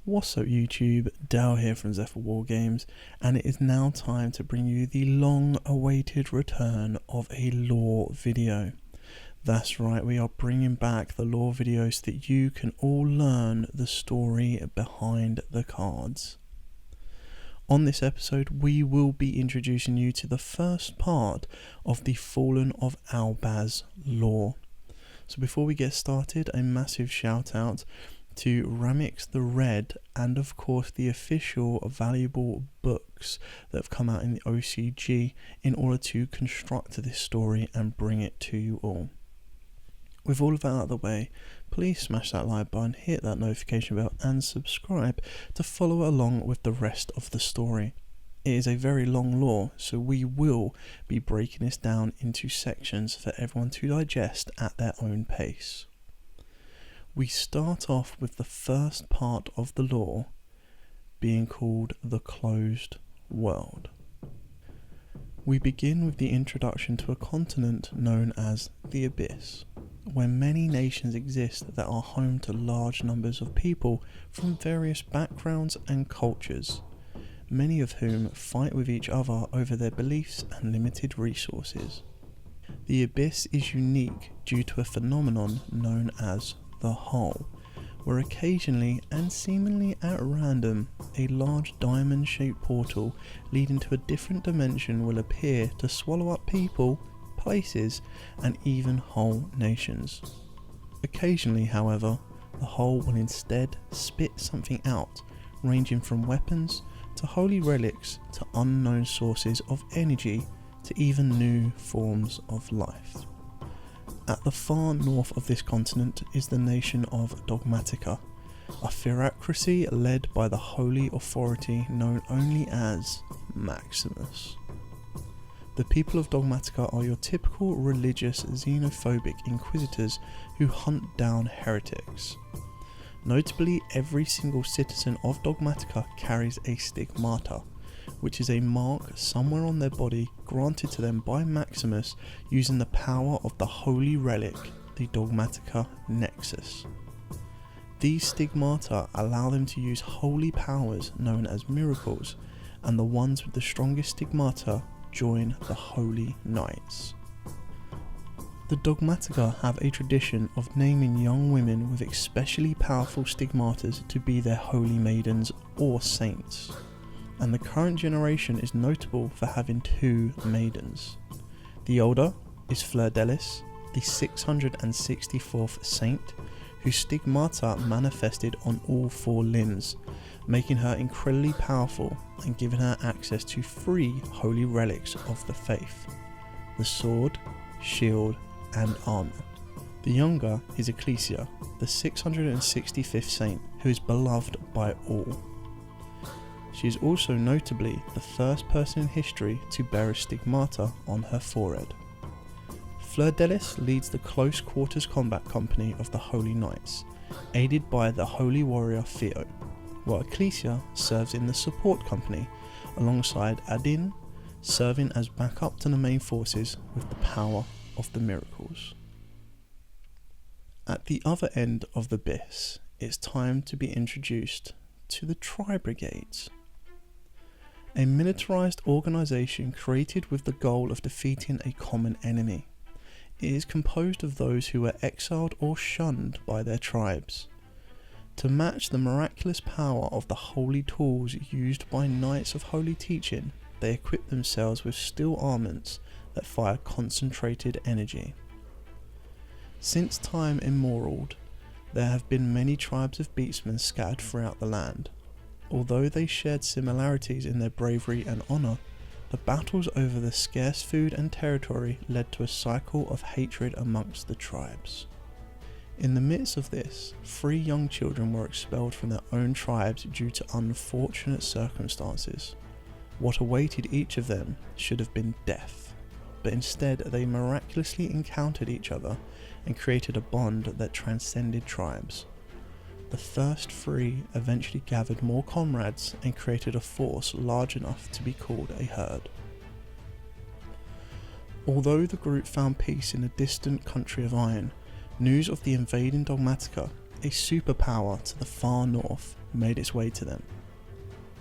What's up YouTube, Dal here from Zephyr Wargames, and it is now time to bring you the long awaited return of a lore video. That's right, we are bringing back the lore videos so that you can all learn the story behind the cards. On this episode we will be introducing you to the first part of the Fallen of Albaz lore. So before we get started, a massive shout out to Ramix the Red and of course the official valuable books that have come out in the OCG in order to construct this story and bring it to you all. With all of that out of the way, please smash that like button, hit that notification bell and subscribe to follow along with the rest of the story. It is a very long lore, so we will be breaking this down into sections for everyone to digest at their own pace. We start off with the first part of the lore being called the Closed World. We begin with the introduction to a continent known as the Abyss, where many nations exist that are home to large numbers of people from various backgrounds and cultures, many of whom fight with each other over their beliefs and limited resources. The Abyss is unique due to a phenomenon known as the Hole, where occasionally and seemingly at random a large diamond-shaped portal leading to a different dimension will appear to swallow up people, places and even whole nations. Occasionally, however, the Hole will instead spit something out, ranging from weapons to holy relics to unknown sources of energy to even new forms of life. At the far north of this continent is the nation of Dogmatica, a theocracy led by the holy authority known only as Maximus. The people of Dogmatica are your typical religious xenophobic inquisitors who hunt down heretics. Notably, every single citizen of Dogmatica carries a stigmata, which is a mark somewhere on their body granted to them by Maximus using the power of the holy relic, the Dogmatica Nexus. These stigmata allow them to use holy powers known as miracles, and the ones with the strongest stigmata join the Holy Knights. The Dogmatica have a tradition of naming young women with especially powerful stigmatas to be their holy maidens or saints, and the current generation is notable for having two maidens. The older is Fleur Delis, the 664th saint, whose stigmata manifested on all four limbs, making her incredibly powerful and giving her access to 3 holy relics of the faith: the sword, shield and armour. The younger is Ecclesia, the 665th saint, who is beloved by all. She is also notably the first person in history to bear a stigmata on her forehead. Fleur Delis leads the close quarters combat company of the Holy Knights, aided by the holy warrior Theo, while Ecclesia serves in the support company alongside Adin, serving as backup to the main forces with the power of the miracles. At the other end of the Abyss, it's time to be introduced to the Brigades, a militarized organization created with the goal of defeating a common enemy. It is composed of those who were exiled or shunned by their tribes. To match the miraculous power of the holy tools used by Knights of Holy Teaching, they equip themselves with steel armaments that fire concentrated energy. Since time immemorial, there have been many tribes of beatsmen scattered throughout the land. Although they shared similarities in their bravery and honour, the battles over the scarce food and territory led to a cycle of hatred amongst the tribes. In the midst of this, 3 young children were expelled from their own tribes due to unfortunate circumstances. What awaited each of them should have been death, but instead they miraculously encountered each other and created a bond that transcended tribes. The first 3 eventually gathered more comrades and created a force large enough to be called a herd. Although the group found peace in the distant country of Iron, news of the invading Dogmatica, a superpower to the far north, made its way to them.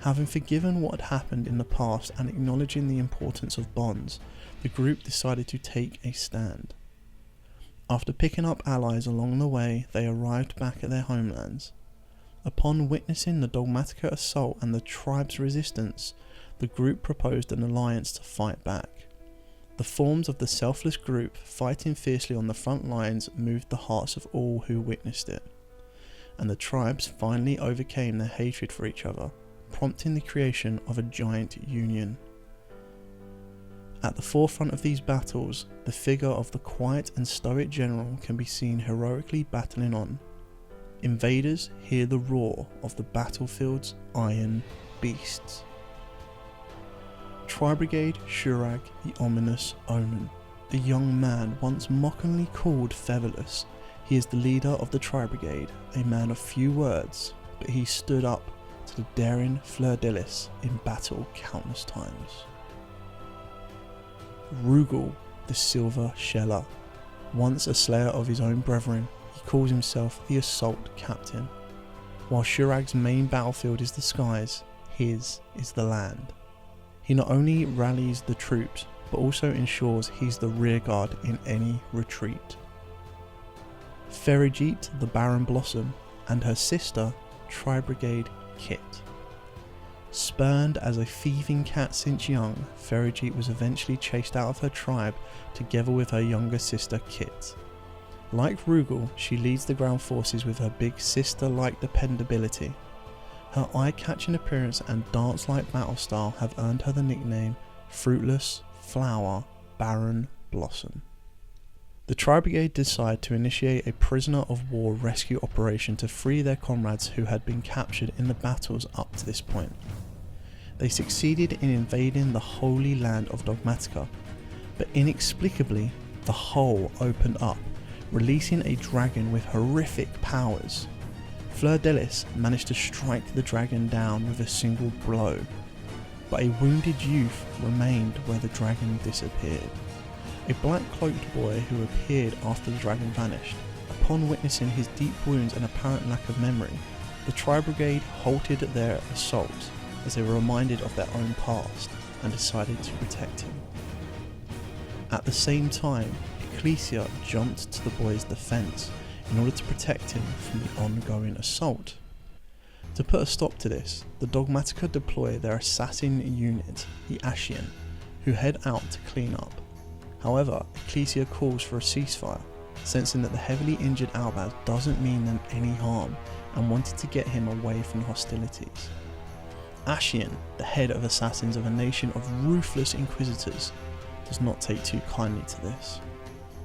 Having forgiven what had happened in the past and acknowledging the importance of bonds, the group decided to take a stand. After picking up allies along the way, they arrived back at their homelands. Upon witnessing the dogmatica assault and the tribe's resistance, the group proposed an alliance to fight back. The forms of the selfless group fighting fiercely on the front lines moved the hearts of all who witnessed it, and the tribes finally overcame their hatred for each other, prompting the creation of a giant union. At the forefront of these battles, the figure of the quiet and stoic general can be seen heroically battling on. Invaders hear the roar of the battlefield's iron beasts. Tri-Brigade Shurag, the ominous omen. A young man once mockingly called Featherless. He is the leader of the Tri-Brigade, a man of few words, but he stood up to the daring Fleur-de-Lis in battle countless times. Ruggle, the Silver Sheller. Once a slayer of his own brethren, he calls himself the Assault Captain. While Shurag's main battlefield is the skies, his is the land. He not only rallies the troops, but also ensures he's the rearguard in any retreat. Ferrijit, the Barren Blossom, and her sister, Tri-Brigade Kit. Spurned as a thieving cat since young, Ferrijit was eventually chased out of her tribe together with her younger sister Kit. Like Ruggle, she leads the ground forces with her big sister-like dependability. Her eye-catching appearance and dance-like battle style have earned her the nickname Fruitless Flower Barren Blossom. The Tri-Brigade decide to initiate a prisoner of war rescue operation to free their comrades who had been captured in the battles up to this point. They succeeded in invading the holy land of Dogmatica, but inexplicably the hole opened up, releasing a dragon with horrific powers. Fleur-de-Lis managed to strike the dragon down with a single blow, but a wounded youth remained where the dragon disappeared. A black-cloaked boy who appeared after the dragon vanished. Upon witnessing his deep wounds and apparent lack of memory, the Tri-Brigade halted their assault as they were reminded of their own past and decided to protect him. At the same time, Ecclesia jumped to the boy's defense in order to protect him from the ongoing assault. To put a stop to this, the Dogmatica deploy their assassin unit, the Ashian, who head out to clean up. However, Ecclesia calls for a ceasefire, sensing that the heavily injured Albaz doesn't mean them any harm and wanted to get him away from hostilities. Ashian, the head of assassins of a nation of ruthless inquisitors, does not take too kindly to this.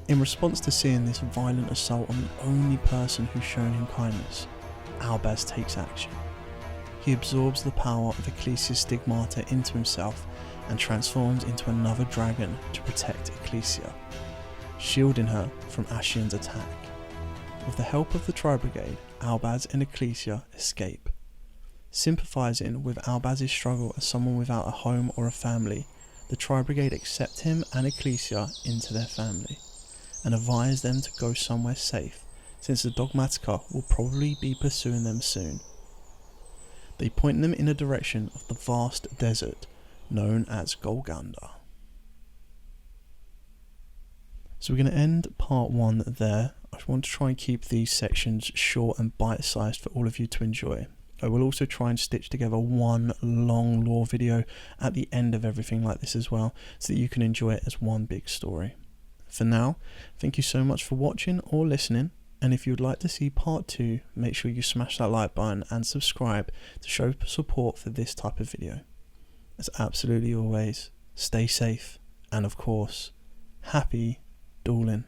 In response to seeing this violent assault on the only person who's shown him kindness, Albaz takes action. He absorbs the power of Ecclesia's stigmata into himself and transforms into another dragon to protect Ecclesia, shielding her from Ashian's attack. With the help of the Tri-Brigade, Albaz and Ecclesia escape. Sympathising with Albaz's struggle as someone without a home or a family, the Tri-Brigade accept him and Ecclesia into their family, and advise them to go somewhere safe, since the Dogmatica will probably be pursuing them soon. They point them in a direction of the vast desert known as Golganda. So we're going to end part 1 there. I want to try and keep these sections short and bite-sized for all of you to enjoy. I will also try and stitch together one long lore video at the end of everything like this as well, so that you can enjoy it as one big story. For now, thank you so much for watching or listening, and if you would like to see part 2, make sure you smash that like button and subscribe to show support for this type of video. As absolutely always, stay safe, and of course, happy dueling.